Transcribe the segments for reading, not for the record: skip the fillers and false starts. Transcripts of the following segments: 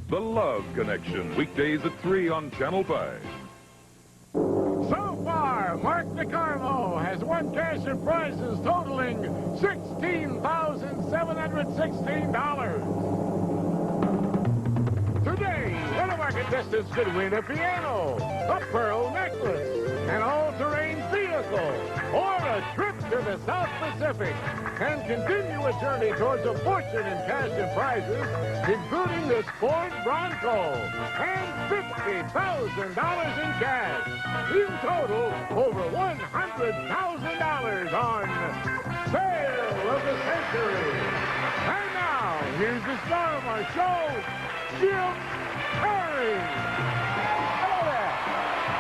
The Love Connection, weekdays at 3 on Channel 5. So far, Mark DeCarlo has won cash and prizes totaling $16,716. Today, one of our contestants could win a piano, a pearl necklace, an all-terrain vehicle, or a trip to the South Pacific, and continue a journey towards a fortune in cash and prizes, including the Ford Bronco and $50,000 in cash. In total, over $100,000 on Sale of the Century. And now, here's the star of our show, Jim Perry. Hello there.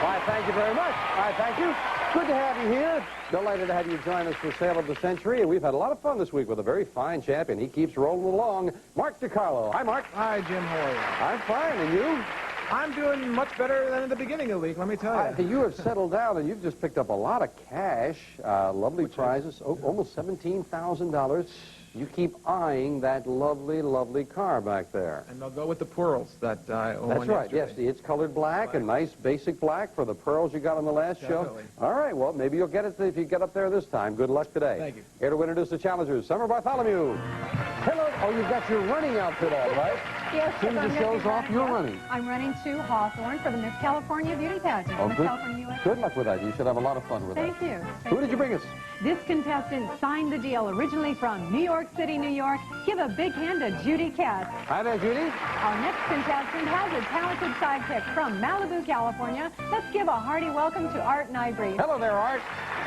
Why, thank you very much. Why, thank you. Good to have you here. Delighted to have you join us for Sale of the Century. And we've had a lot of fun this week with a very fine champion. He keeps rolling along. Mark DeCarlo. Hi, Mark. Hi, Jim. How are you? I'm fine. And you? I'm doing much better than at the beginning of the week, let me tell you. You have settled down, and you've just picked up a lot of cash, lovely prizes, almost $17,000. You keep eyeing that lovely, lovely car back there. And they'll go with the pearls that I own. That's right, yesterday. yes. It's colored black, and nice basic black for the pearls you got on the last Definitely. show. All right, well, maybe you'll get it if you get up there this time. Good luck today. Thank you. Here to introduce the challengers, Summer Bartholomew. Hello. Oh, you've got your running outfit on, right? Yes, As soon as the show's off, you're running. I'm running to Hawthorne for the Miss California Beauty Pageant. Oh, Miss good. California USA. Good luck with that. You should have a lot of fun with Thank that. you. Who did you bring us? This contestant signed the deal originally from New York City, New York. Give a big hand to Judy Katz. Hi there, Judy. Our next contestant has a talented sidekick from Malibu, California. Let's give a hearty welcome to Art Nybree. Hello there, Art.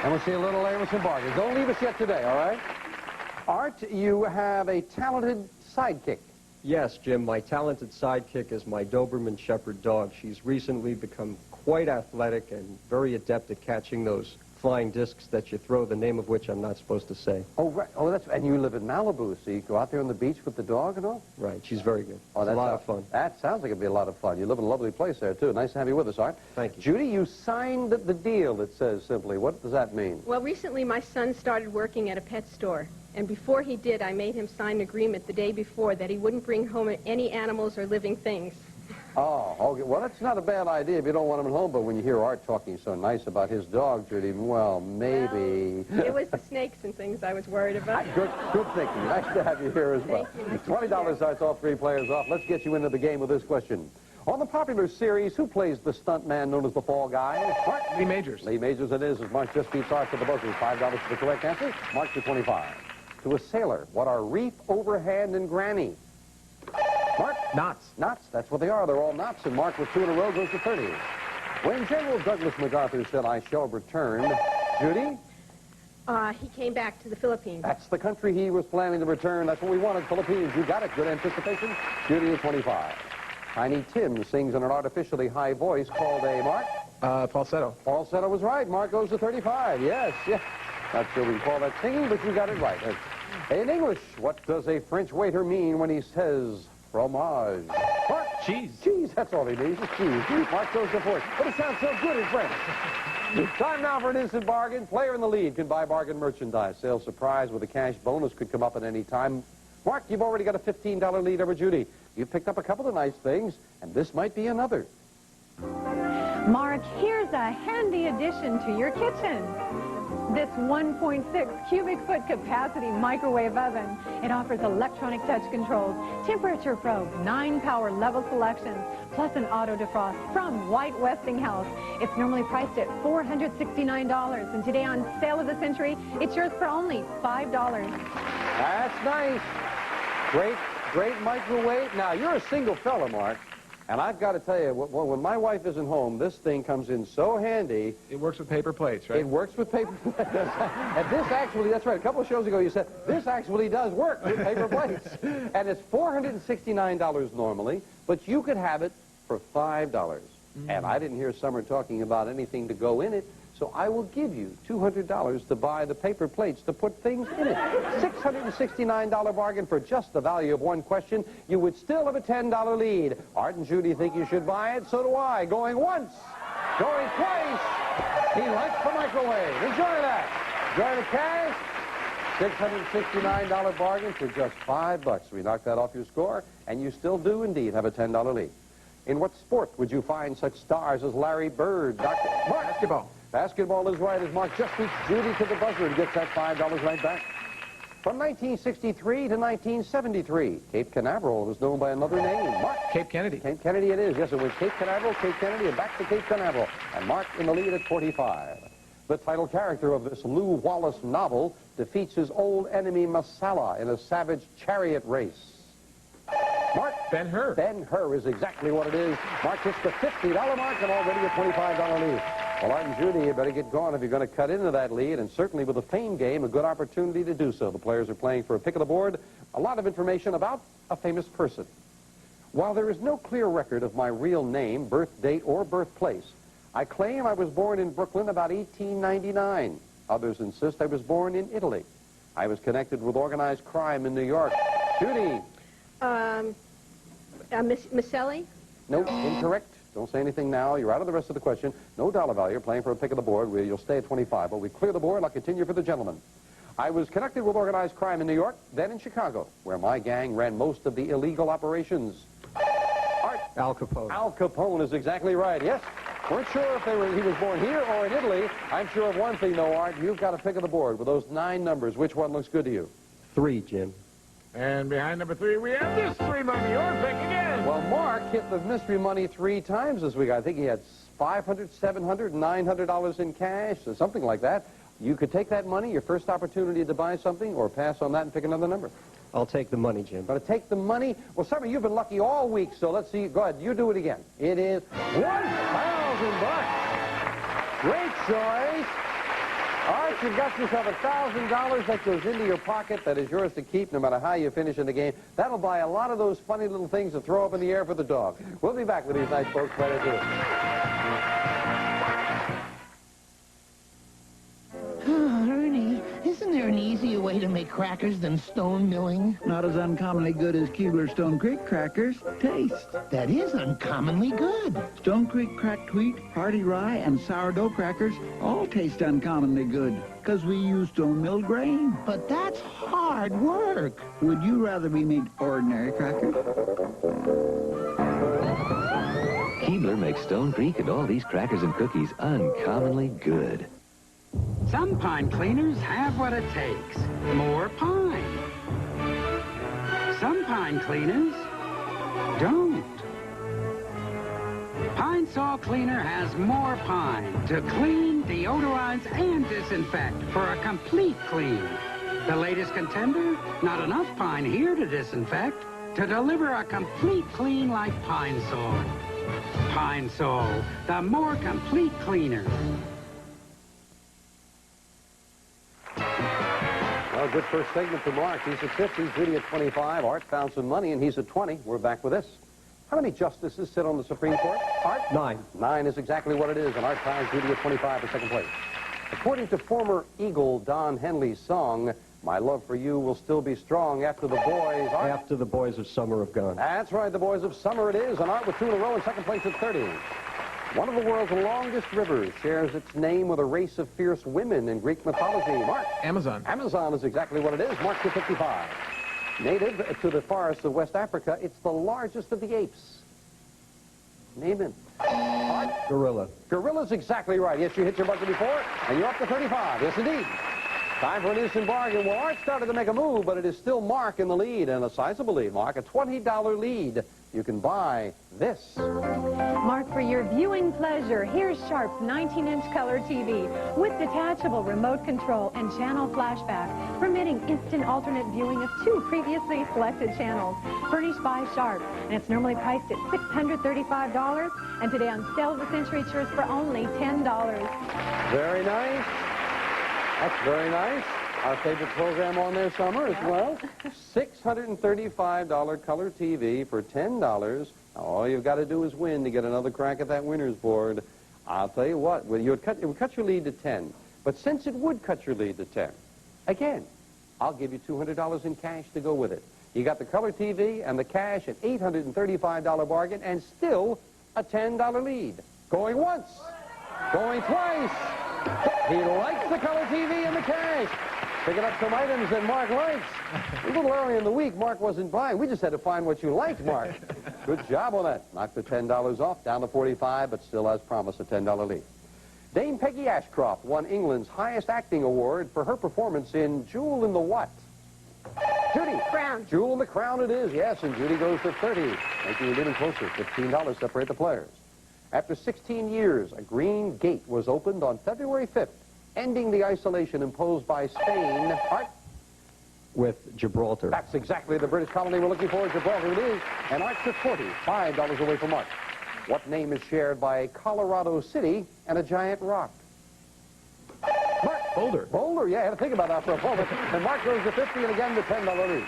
And we'll see you a little later with some bargains. Don't leave us yet today, all right? Art, you have a talented sidekick. Yes, Jim, my talented sidekick is my Doberman Shepherd dog. She's recently become quite athletic and very adept at catching those flying discs that you throw, the name of which I'm not supposed to say. Oh, right. Oh, and you live in Malibu, so you go out there on the beach with the dog and all? Right, she's very good. Oh, It's a lot of fun. That sounds like it'd be a lot of fun. You live in a lovely place there, too. Nice to have you with us, Art. Thank you. Judy, you signed the deal, it says simply. What does that mean? Well, recently my son started working at a pet store. And before he did, I made him sign an agreement the day before that he wouldn't bring home any animals or living things. Oh, okay. Well, that's not a bad idea if you don't want him at home, but when you hear Art talking so nice about his dog, Judy, well, maybe... Well, it was the snakes and things I was worried about. Good thinking. Nice to have you here as well. Thank you. $20 starts all three players off. Let's get you into the game with this question. On the popular series, who plays the stunt man known as the Fall Guy? Mark. Lee Majors. Lee Majors it is, as Mark just beats Art to the buzzer. $5 for the correct answer. Mark to 25. To a sailor, what are reef, overhand, and granny? Mark? Knots. Knots, that's what they are. They're all knots, and Mark with 2 in a row goes to 30. When General Douglas MacArthur said, I shall return, Judy? He came back to the Philippines. That's the country he was planning to return. That's what we wanted, Philippines. You got it. Good anticipation. Judy at 25. Tiny Tim sings in an artificially high voice called a Mark? Falsetto. Falsetto was right. Mark goes to 35. Yes, yes. Not sure we can call that singing, but you got it right. In English, what does a French waiter mean when he says fromage? Mark? Cheese. Cheese, that's all he needs, is cheese. Mark goes to 40. But it sounds so good in French. Time now for an instant bargain. Player in the lead can buy bargain merchandise. Sales surprise with a cash bonus could come up at any time. Mark, you've already got a $15 lead over Judy. You've picked up a couple of nice things, and this might be another. Mark, here's a handy addition to your kitchen. This 1.6 cubic foot capacity microwave oven. It offers electronic touch controls, temperature probe, 9 power level selections, plus an auto defrost from White Westinghouse. It's normally priced at $469, and today on Sale of the Century, it's yours for only $5. That's nice. Great microwave. Now, you're a single fella, Mark. And I've got to tell you, when my wife isn't home, this thing comes in so handy. It works with paper plates, right? It works with paper plates. And this actually, that's right, a couple of shows ago you said, this actually does work with paper plates. And it's $469 normally, but you could have it for $5. And I didn't hear Summer talking about anything to go in it, so I will give you $200 to buy the paper plates to put things in it. $669 bargain for just the value of one question. You would still have a $10 lead. Art and Judy think you should buy it, so do I. Going once, going twice. He likes the microwave. Enjoy that. Enjoy the cash. $669 bargain for just $5. We knocked that off your score, and you still do indeed have a $10 lead. In what sport would you find such stars as Larry Bird, Dr. Mark? Basketball. Basketball is right, as Mark just beats Judy to the buzzer and gets that $5 right back. From 1963 to 1973, Cape Canaveral was known by another name. Mark. Cape Kennedy. Cape Kennedy it is. Yes, it was Cape Canaveral, Cape Kennedy, and back to Cape Canaveral. And Mark in the lead at 45. The title character of this Lew Wallace novel defeats his old enemy Masala in a savage chariot race. Mark. Ben-Hur. Ben-Hur is exactly what it is. Mark hits the $50 mark and already a $25 lead. Well, Art and Judy, you better get going if you're going to cut into that lead, and certainly with the fame game, a good opportunity to do so. The players are playing for a pick of the board, a lot of information about a famous person. While there is no clear record of my real name, birth date, or birthplace, I claim I was born in Brooklyn about 1899. Others insist I was born in Italy. I was connected with organized crime in New York. Judy. Maselli? No, incorrect. Don't say anything now. You're out of the rest of the question. No dollar value. You're playing for a pick of the board. You'll stay at 25. But we clear the board, and I'll continue for the gentleman. I was connected with organized crime in New York, then in Chicago, where my gang ran most of the illegal operations. Art. Al Capone. Al Capone is exactly right. Yes. Weren't sure if he was born here or in Italy. I'm sure of one thing, though, Art. You've got a pick of the board with those 9 numbers. Which one looks good to you? 3, Jim. And behind number 3, we have this 3 money. Your pick again. Well, Mark hit the mystery money 3 times this week. I think he had $500, $700, $900 in cash, or something like that. You could take that money, your first opportunity to buy something, or pass on that and pick another number. I'll take the money, Jim. Going to take the money? Well, Summer, you've been lucky all week, so let's see. Go ahead, you do it again. It is $1,000. Great choice. All right, you've got yourself $1,000 that goes into your pocket that is yours to keep no matter how you finish in the game. That'll buy a lot of those funny little things to throw up in the air for the dog. We'll be back with these nice folks right after this. Ernie, isn't there an easier way to make crackers than stone milling? Not as uncommonly good as Keebler Stone Creek crackers. Taste. That is uncommonly good. Stone Creek cracked wheat, hearty rye, and sourdough crackers all taste uncommonly good because we use stone milled grain. But that's hard work. Would you rather we made ordinary crackers? Keebler makes Stone Creek and all these crackers and cookies uncommonly good. Some pine cleaners have what it takes. More pine. Some pine cleaners don't. Pine Sol Cleaner has more pine to clean, deodorize, and disinfect for a complete clean. The latest contender, not enough pine here to disinfect, to deliver a complete clean like Pine Sol. Pine Sol, the more complete cleaner. Well, good first segment to Mark. He's at 50, Judy at 25. Art found some money, and he's at 20. We're back with this. How many justices sit on the Supreme Court? Art? 9. 9 is exactly what it is, and Art ties Judy at 25 for second place. According to former Eagle Don Henley's song, My Love for You Will Still Be Strong After the Boys. Art? After the Boys of Summer have gone. That's right, the Boys of Summer it is, and Art with 2 in a row in second place at 30. One of the world's longest rivers shares its name with a race of fierce women in Greek mythology. Mark? Amazon. Amazon is exactly what it is. Mark to 55. Native to the forests of West Africa, it's the largest of the apes. Name it. Art? Gorilla. Gorilla's exactly right. Yes, you hit your buzzer before, and you're up to 35. Yes, indeed. Time for an instant bargain. Well, Art started to make a move, but it is still Mark in the lead, and a sizable lead. Mark, a $20 lead. You can buy this. Mark, for your viewing pleasure, here's Sharp's 19-inch color TV with detachable remote control and channel flashback, permitting instant alternate viewing of 2 previously selected channels. Furnished by Sharp, and it's normally priced at $635, and today on sale of the century shirts for only $10. Very nice. That's very nice. Our favorite program on there, Summer, as well. $635 color TV for $10. Now, all you've got to do is win to get another crack at that winner's board. I'll tell you what, it would cut your lead to 10. But since it would cut your lead to 10, again, I'll give you $200 in cash to go with it. You got the color TV and the cash at $835 bargain and still a $10 lead. Going once. Going twice. He likes the color TV and the cash. Picking up some items that Mark likes. A little early in the week, Mark wasn't buying. We just had to find what you liked, Mark. Good job on that. Knocked the $10 off, down to 45, but still, as promised, a $10 lead. Dame Peggy Ashcroft won England's highest acting award for her performance in Jewel in the What? Judy. Crown. Jewel in the Crown it is, yes, and Judy goes to 30, making it even closer. $15 separate the players. After 16 years, a green gate was opened on February 5th, ending the isolation imposed by Spain. Art? With Gibraltar. That's exactly the British colony we're looking for. Gibraltar it is. And Art's at 40, $5 away from Mark. What name is shared by Colorado City and a giant rock? Mark. Boulder. Boulder, yeah, I had to think about that for a moment. And Mark goes to 50, and again the $10 lead.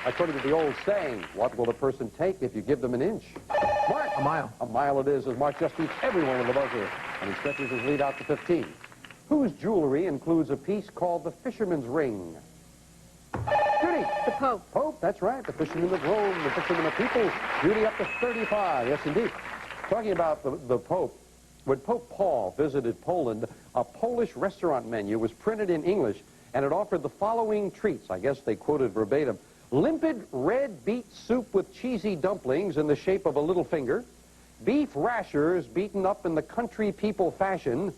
According to the old saying, what will the person take if you give them an inch? Mark. A mile. A mile it is, as Mark just beats everyone with the buzzer. And he stretches his lead out to 15. Whose jewelry includes a piece called the Fisherman's Ring? Judy. The Pope. Pope, that's right. The fisherman of Rome, the fisherman of people. Judy up to 35. Yes, indeed. Talking about the Pope, when Pope Paul visited Poland, a Polish restaurant menu was printed in English, and it offered the following treats. I guess they quoted verbatim. Limpid red beet soup with cheesy dumplings in the shape of a little finger, beef rashers beaten up in the country people fashion,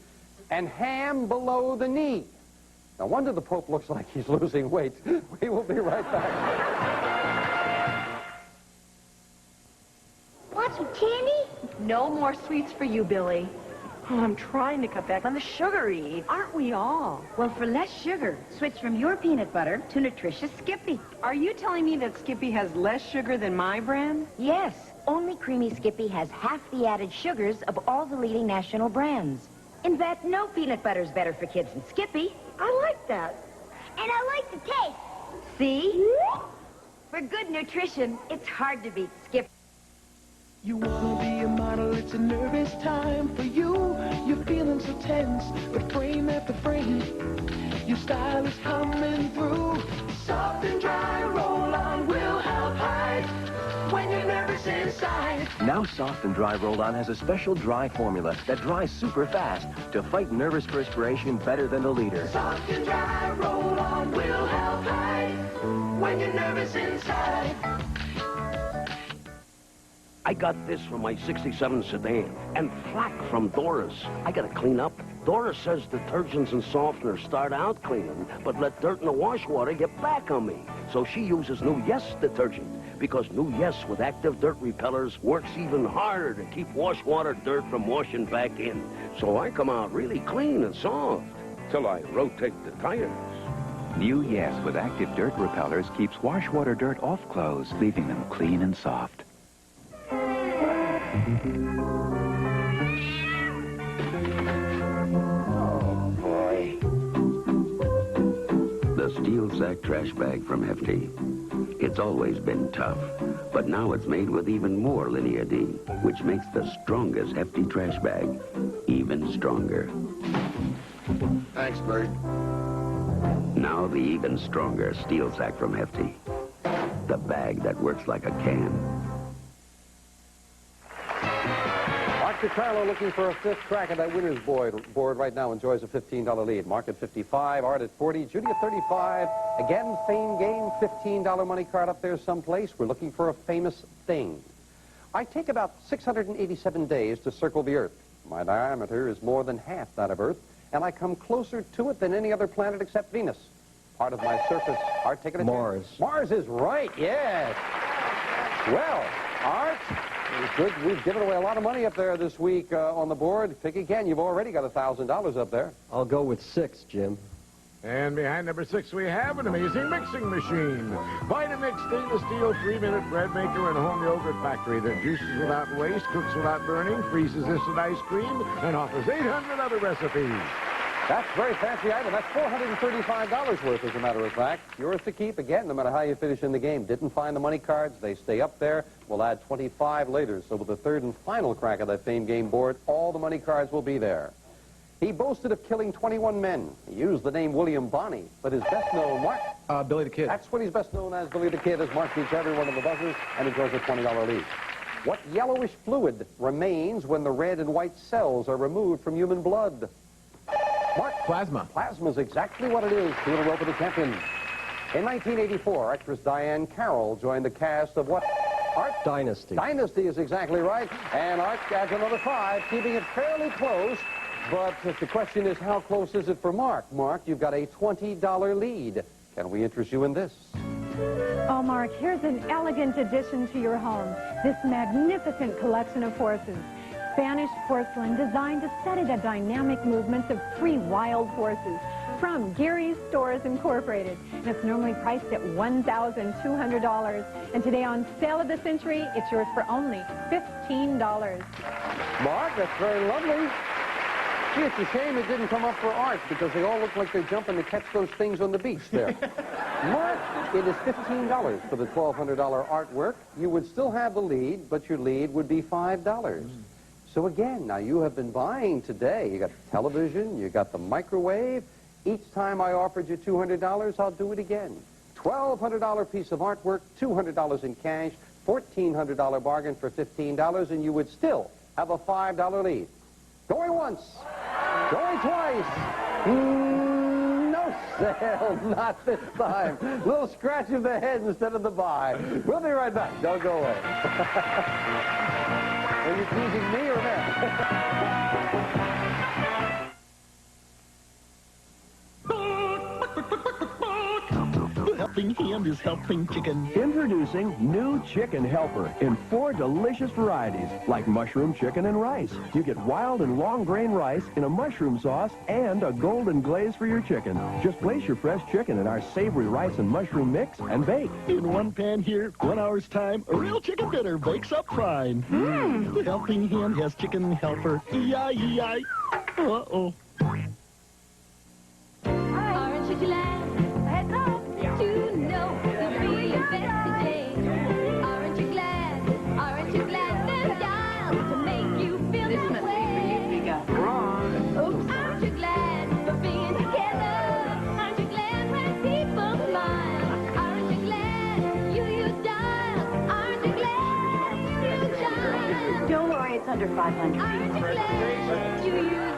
and ham below the knee. No wonder the Pope looks like he's losing weight. We will be right back. Want some candy? No more sweets for you, Billy. Oh, I'm trying to cut back on the sugary. Aren't we all? Well, for less sugar, switch from your peanut butter to nutritious Skippy. Are you telling me that Skippy has less sugar than my brand? Yes. Only creamy Skippy has half the added sugars of all the leading national brands. In fact, no peanut butter is better for kids than Skippy. I like that. And I like the taste. See? For good nutrition, it's hard to beat Skippy. You wanna be a model, it's a nervous time for you. You're feeling so tense, but frame after frame, your style is coming through. Soft and dry roll-on will help hide when you're nervous inside. Now Soft and Dry Roll-On has a special dry formula that dries super fast to fight nervous perspiration better than the leader. Soft and dry roll-on will help hide when you're nervous inside. I got this from my 67 sedan, and flack from Doris. I gotta clean up. Doris says detergents and softeners start out cleaning, but let dirt in the wash water get back on me. So she uses new Yes detergent, because new Yes with active dirt repellers works even harder to keep wash water dirt from washing back in. So I come out really clean and soft, till I rotate the tires. New Yes with active dirt repellers keeps wash water dirt off clothes, leaving them clean and soft. Oh, boy. The steel sack trash bag from Hefty. It's always been tough, but now it's made with even more Linea D, which makes the strongest Hefty trash bag even stronger. Thanks, Bert. Now the even stronger steel sack from Hefty. The bag that works like a can. DeCarlo looking for a fifth crack at that winner's board right now enjoys a $15 lead. Mark at 55, Art at 40, Judy at 35. Again, Fame Game, $15 money card up there someplace. We're looking for a famous thing. I take about 687 days to circle the Earth. My diameter is more than half that of Earth, and I come closer to it than any other planet except Venus. Part of my surface. Art, take it. Mars. Mars is right, yes. Well, Art, good. We've given away a lot of money up there this week on the board. Pick again. You've already got $1,000 up there. I'll go with 6, Jim. And behind number 6, we have an amazing mixing machine. Vitamix stainless steel 3-minute bread maker and home yogurt factory that juices without waste, cooks without burning, freezes instant ice cream, and offers 800 other recipes. That's a very fancy item. That's $435 worth, as a matter of fact. Yours to keep, again, no matter how you finish in the game. Didn't find the money cards. They stay up there. We'll add 25 later. So with the third and final crack of that Fame Game board, all the money cards will be there. He boasted of killing 21 men. He used the name William Bonney, but his best known, Mark? Billy the Kid. That's what he's best known as, Billy the Kid, as Mark beats everyone on the buzzers and enjoys a $20 lead. What yellowish fluid remains when the red and white cells are removed from human blood? Mark? Plasma. Plasma is exactly what it is. Two in a row for the champion. In 1984, actress Diane Carroll joined the cast of what? Art? Dynasty. Dynasty is exactly right. And Art adds another 5, keeping it fairly close. But the question is, how close is it for Mark? Mark, you've got a $20 lead. Can we interest you in this? Oh, Mark, here's an elegant addition to your home. This magnificent collection of horses. Spanish porcelain designed to study the dynamic movements of 3 wild horses from Gary's Stores Incorporated. And it's normally priced at $1,200. And today on Sale of the Century, it's yours for only $15. Mark, that's very lovely. Gee, it's a shame it didn't come up for Art because they all look like they're jumping to catch those things on the beach there. Mark, it is $15 for the $1,200 artwork. You would still have the lead, but your lead would be $5. So again, now you have been buying today. You got the television, you got the microwave. Each time I offered you $200, I'll do it again. $1,200 piece of artwork, $200 in cash, $1,400 bargain for $15, and you would still have a $5 lead. Going once, going twice. No sale, not this time. Little scratch of the head instead of the buy. We'll be right back. Don't go away. Are you teasing me or them? The helping hand is helping chicken. Introducing new Chicken Helper in 4 delicious varieties, like mushroom, chicken, and rice. You get wild and long-grain rice in a mushroom sauce and a golden glaze for your chicken. Just place your fresh chicken in our savory rice and mushroom mix and bake. In 1 pan here, 1 hour's time, a real chicken dinner bakes up fine. The helping hand has Chicken Helper. E-I-E-I. Uh-oh. Aren't you glad? Heads up. To know you'll be your best today. Aren't you glad? Aren't you glad there's dials to make you feel this way? We got wrong. Oops. Aren't you glad for being together? Aren't you glad when people smile? Aren't you glad you dial? Aren't you glad you dial? Don't worry, it's under 500. Aren't you glad you dial?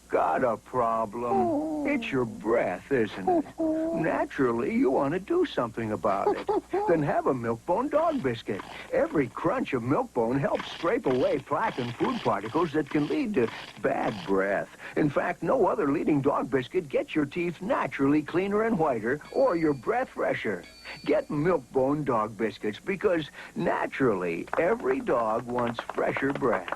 Got a problem. It's your breath, isn't it? Naturally, you want to do something about it. Then have a Milk-Bone dog biscuit. Every crunch of Milk-Bone helps scrape away plaque and food particles that can lead to bad breath. In fact, no other leading dog biscuit gets your teeth naturally cleaner and whiter or your breath fresher. Get Milk-Bone dog biscuits because, naturally, every dog wants fresher breath.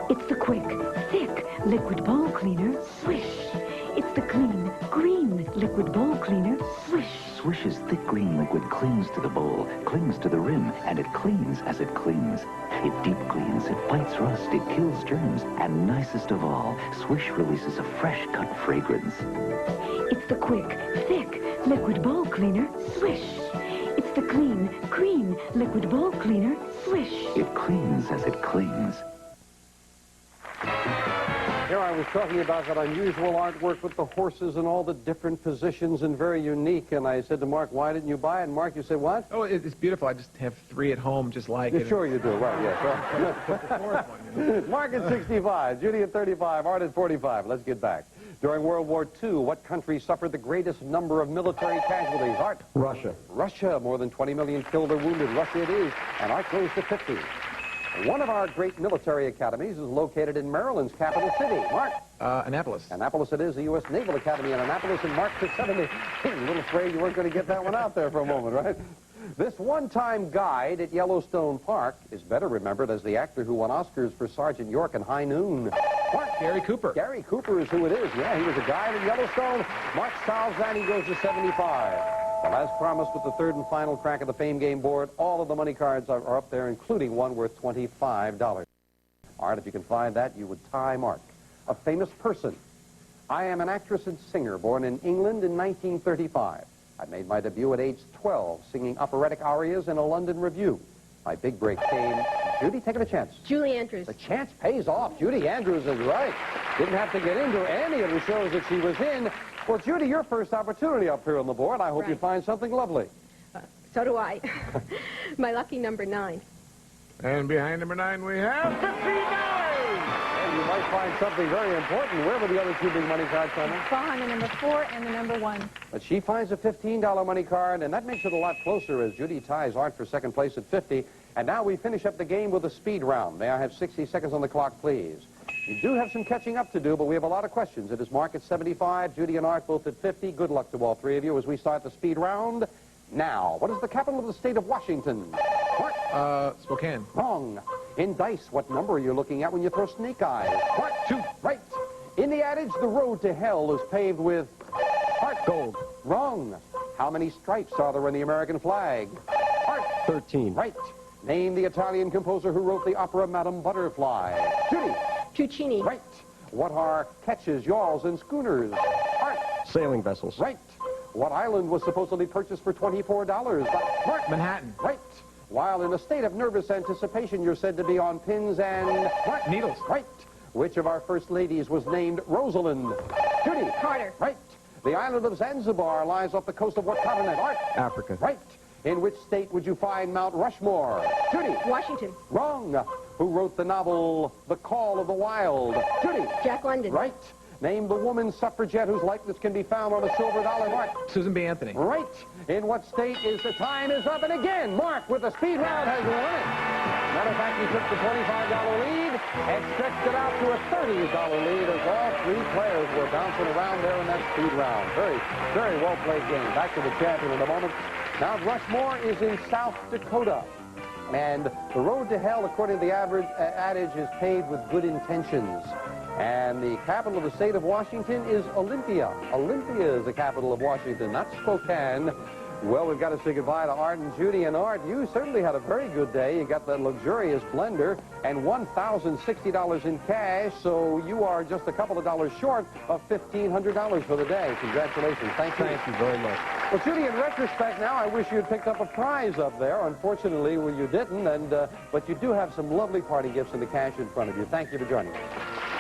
It's the quick, thick liquid bowl cleaner, Swish. It's the clean, green liquid bowl cleaner, Swish. Swish's thick green liquid clings to the bowl, clings to the rim, and it cleans as it cleans. It deep cleans, it fights rust, it kills germs, and nicest of all, Swish releases a fresh cut fragrance. It's the quick, thick liquid bowl cleaner, Swish. It's the clean, green liquid bowl cleaner, Swish. It cleans as it cleans. Here I was talking about that unusual artwork with the horses and all the different positions and very unique. And I said to Mark, why didn't you buy it? And Mark, you said what? Oh, it's beautiful. I just have 3 at home just like it. Sure you do. Right, yes. Mark at 65, Judy at 35, Art at 45. Let's get back. During World War II, what country suffered the greatest number of military casualties? Art? Russia. Russia. More than 20 million killed or wounded. Russia it is. And Art goes to 50. One of our great military academies is located in Maryland's capital city. Mark? Annapolis. Annapolis it is, the U.S. Naval Academy in Annapolis, and Mark to 70. A little afraid you weren't going to get that one out there for a moment, right? This one-time guide at Yellowstone Park is better remembered as the actor who won Oscars for Sergeant York in High Noon. Mark? Gary Cooper. Gary Cooper is who it is. Yeah, he was a guide at Yellowstone. Mark solves that, he goes to 75. Well, as promised with the third and final crack of the Fame Game board, all of the money cards are up there, including one worth $25. Art, if you can find that, you would tie Mark. A famous person. I am an actress and singer born in England in 1935. I made my debut at age 12, singing operatic arias in a London review. My big break came... Judy, taking a chance. Julie Andrews. The chance pays off. Judy Andrews is right. Didn't have to get into any of the shows that she was in. Well, Judy, your first opportunity up here on the board. I hope you find something lovely. So do I. My lucky number 9. And behind number 9, we have $15. And you might find something very important. Where were the other two big money cards coming? Behind the number 4 and the number 1. But she finds a $15 money card, and that makes it a lot closer as Judy ties Art for second place at 50. And now we finish up the game with a speed round. May I have 60 seconds on the clock, please? You do have some catching up to do, but we have a lot of questions. It is Mark at 75, Judy and Art both at 50. Good luck to all three of you as we start the speed round. Now, what is the capital of the state of Washington? Mark? Spokane. Wrong. In dice, what number are you looking at when you throw snake eyes? Mark? 2. Right. In the adage, the road to hell is paved with... Art? Gold. Wrong. How many stripes are there in the American flag? Art? 13. Right. Name the Italian composer who wrote the opera Madame Butterfly. Judy? Puccini. Right. What are ketches, yawls, and schooners? Art? Sailing vessels. Right. What island was supposedly purchased for $24? Mark? Manhattan. Right. While in a state of nervous anticipation, you're said to be on pins and... Mark? Needles. Right. Which of our first ladies was named Rosalind? Judy? Carter. Right. The island of Zanzibar lies off the coast of what continent? Art? Africa. Right. In which state would you find Mount Rushmore? Judy? Washington. Wrong. Who wrote the novel The Call of the Wild? Judy? Jack London. Right. Name the woman suffragette whose likeness can be found on a silver dollar. Mark? Susan B. Anthony. Right. In what state is the time is up? And again, Mark with the speed round has won it. Matter of fact, he took the $25 lead and stretched it out to a $30 lead as all three players were bouncing around there in that speed round. Very, very well played game. Back to the champion in a moment. Mount Rushmore is in South Dakota. And the road to hell, according to the adage, is paved with good intentions. And the capital of the state of Washington is Olympia. Olympia is the capital of Washington, not Spokane. Well, we've got to say goodbye to Art and Judy. And Art, you certainly had a very good day. You got that luxurious blender and $1,060 in cash, so you are just a couple of dollars short of $1,500 for the day. Congratulations. Thank you. Thank you very much. Well, Judy, in retrospect now, I wish you had picked up a prize up there. Unfortunately, well, you didn't, but you do have some lovely party gifts and the cash in front of you. Thank you for joining us.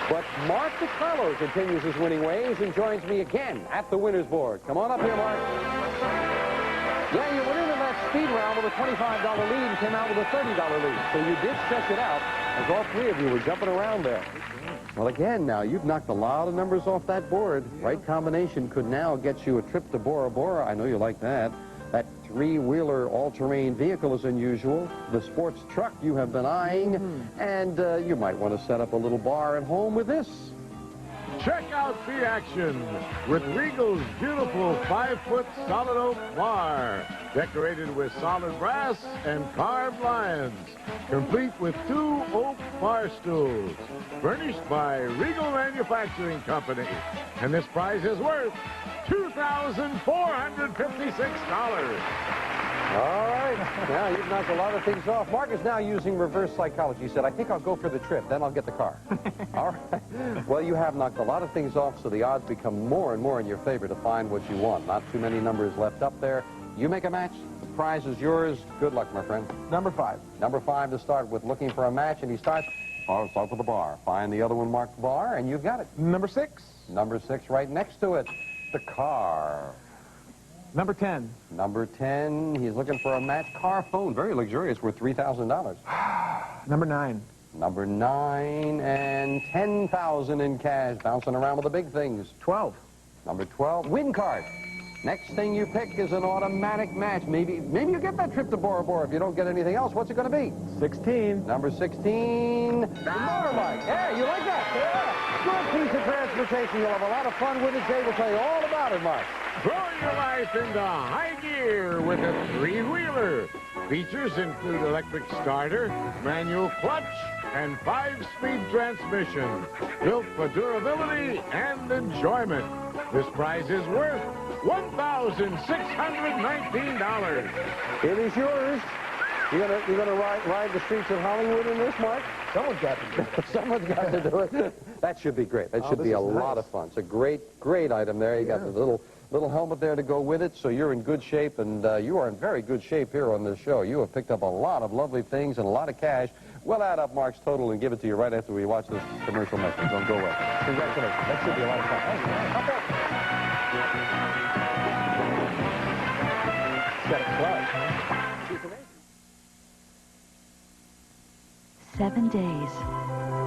But Mark DeCarlo continues his winning ways and joins me again at the winner's board. Come on up here, Mark. Yeah, you went into that speed round with a $25 lead and came out with a $30 lead. So you did stretch it out as all three of you were jumping around there. Well, again, now, you've knocked a lot of numbers off that board. Right combination could now get you a trip to Bora Bora. I know you like that. That three-wheeler all-terrain vehicle is unusual. The sports truck you have been eyeing. And you might want to set up a little bar at home with this. Check out the action with Regal's beautiful 5-foot solid oak bar, decorated with solid brass and carved lions, complete with 2 oak bar stools, furnished by Regal Manufacturing Company. And this prize is worth $2,456. All right. Now, you've knocked a lot of things off. Mark is now using reverse psychology. He said, I think I'll go for the trip, then I'll get the car. All right. Well, you have knocked a lot of things off, so the odds become more and more in your favor to find what you want. Not too many numbers left up there. You make a match, the prize is yours. Good luck, my friend. Number 5. Number 5 to start with, looking for a match, and he starts... Oh, start with the bar. Find the other one marked bar, and you've got it. Number 6. Number 6 right next to it. The car. Number 10. Number 10, he's looking for a match car phone. Very luxurious, worth $3,000. Number 9. Number 9 and $10,000 in cash, bouncing around with the big things. 12. Number 12, win card. Next thing you pick is an automatic match. Maybe you get that trip to Bora Bora if you don't get anything else. What's it going to be? 16. Number 16, the motorbike. Yeah, you like that? Yeah. Good piece of transportation. You'll have a lot of fun with it. Jay will tell you all about it, Mark. Throw your life into high gear with a 3-wheeler. Features include electric starter, manual clutch, and 5-speed transmission. Built for durability and enjoyment. This prize is worth $1,619. It is yours. You're gonna ride the streets of Hollywood in this, Mark? Someone's got to do it. Someone's got to do it. That should be great. That should be a lot of fun. It's a great item there. You got the little helmet there to go with it, so you're in good shape, and you are in very good shape here on this show. You have picked up a lot of lovely things and a lot of cash. We'll add up Mark's total and give it to you right after we watch this commercial message. Don't go away. Congratulations. That should be a lot of fun. Okay. Got a clutch. 7 days.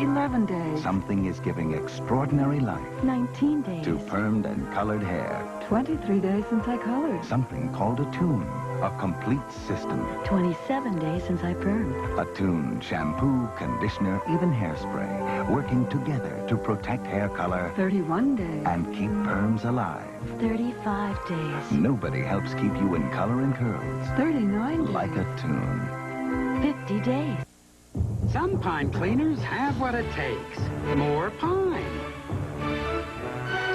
11 days. Something is giving extraordinary life 19 days. to permed and colored hair. 23 days since I colored. Something called a tune, a complete system. 27 days since I permed. A tune, shampoo, conditioner, even hairspray, working together to protect hair color 31 days. and keep perms alive. 35 days. Nobody helps keep you in color and curls 39 days. like a tune. 50 days. Some pine cleaners have what it takes. More pine.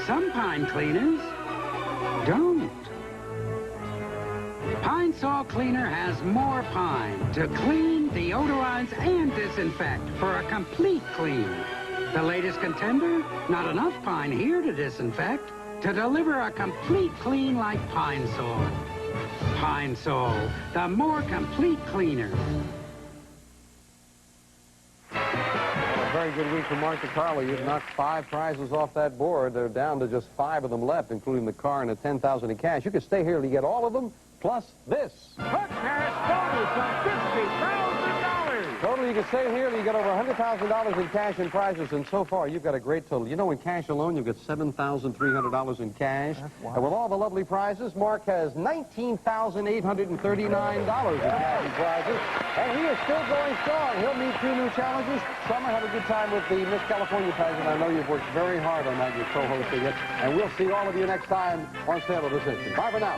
Some pine cleaners don't. Pine Sol Cleaner has more pine to clean, deodorize, and disinfect for a complete clean. The latest contender, not enough pine here to disinfect, to deliver a complete clean like Pine Sol. Pine Sol, the more complete cleaner. A very good week for Mark DeCarlo. You've knocked 5 prizes off that board. They're down to just 5 of them left, including the car and the $10,000 in cash. You can stay here till you get all of them, plus this. Quick cash bonus of $50,000. Total, you can stay here till you get over $100,000 in cash and prizes, and so far you've got a great total. You know, in cash alone, you'll get $7,300 in cash. Wow. And with all the lovely prizes, Mark has $19,839 in cash and prizes. And he is still going strong. He'll meet 2 new challenges. Summer, have a good time with the Miss California pageant. I know you've worked very hard on that. You're co-hosting it. And we'll see all of you next time on Sale of the Century. Bye for now.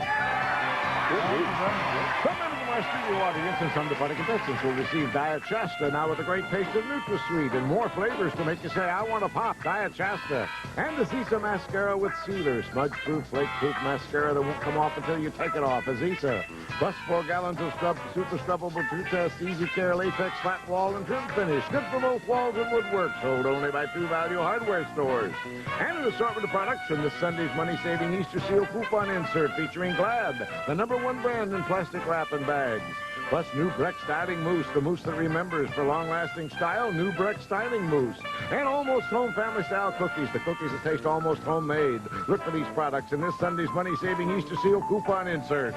Some members of our studio audience and some departing contestants will receive Diet Shasta now with a great taste of NutraSweet and more flavors to make you say, I want to pop Diet Shasta. And the Zisa Mascara with Sealer, smudge-proof, flake-proof mascara that won't come off until you take it off. A Zisa. Plus 4 gallons of super scrubbable toothpaste, easy care, latex, flat wall, and trim finish. Good for both walls and woodwork. Sold only by True Value hardware stores. And an assortment of products from this Sunday's money-saving Easter Seal coupon insert featuring Glad, the #1 brand in plastic wrap and bags. Plus new Breck Styling Mousse, the mousse that remembers for long-lasting style, new Breck Styling Mousse. And Almost Home family-style cookies, the cookies that taste almost homemade. Look for these products in this Sunday's money-saving Easter Seal coupon insert.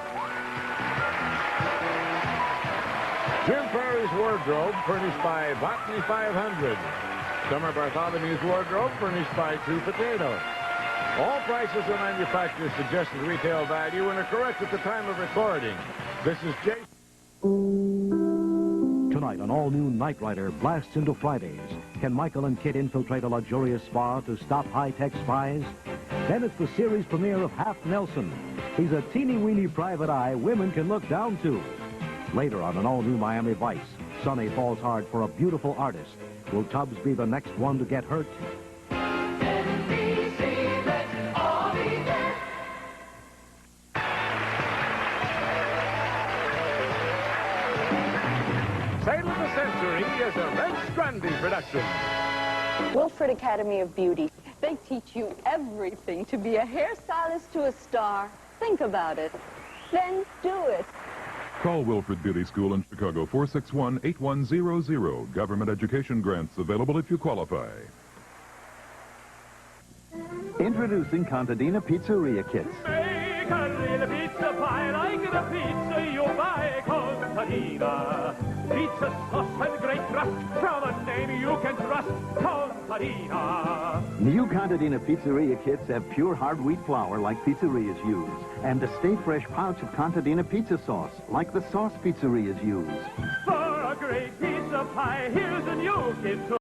Jim Ferry's wardrobe, furnished by Botany 500. Summer Bartholomew's wardrobe, furnished by True Potato. All prices are manufacturer's suggested retail value and are correct at the time of recording. This is Jason. Tonight, an all-new Knight Rider blasts into Fridays. Can Michael and Kit infiltrate a luxurious spa to stop high-tech spies? Then it's the series premiere of Half Nelson. He's a teeny-weeny private eye women can look down to. Later on an all-new Miami Vice, Sonny falls hard for a beautiful artist. Will Tubbs be the next one to get hurt? Sale of the Century is a Red Strandy production. Wilfred Academy of Beauty. They teach you everything to be a hairstylist to a star. Think about it. Then do it. Call Wilfred Beauty School in Chicago, 461-8100. Government education grants available if you qualify. Introducing Contadina Pizzeria Kits. Make a real pizza pie like the pizza you buy. Contadina. Pizza sauce and great crust from a name you can trust. Contadina. New Contadina Pizzeria Kits have pure hard wheat flour like pizzerias use. And a stay fresh pouch of Contadina pizza sauce like the sauce pizzerias use. For a great pizza pie, here's a new kit.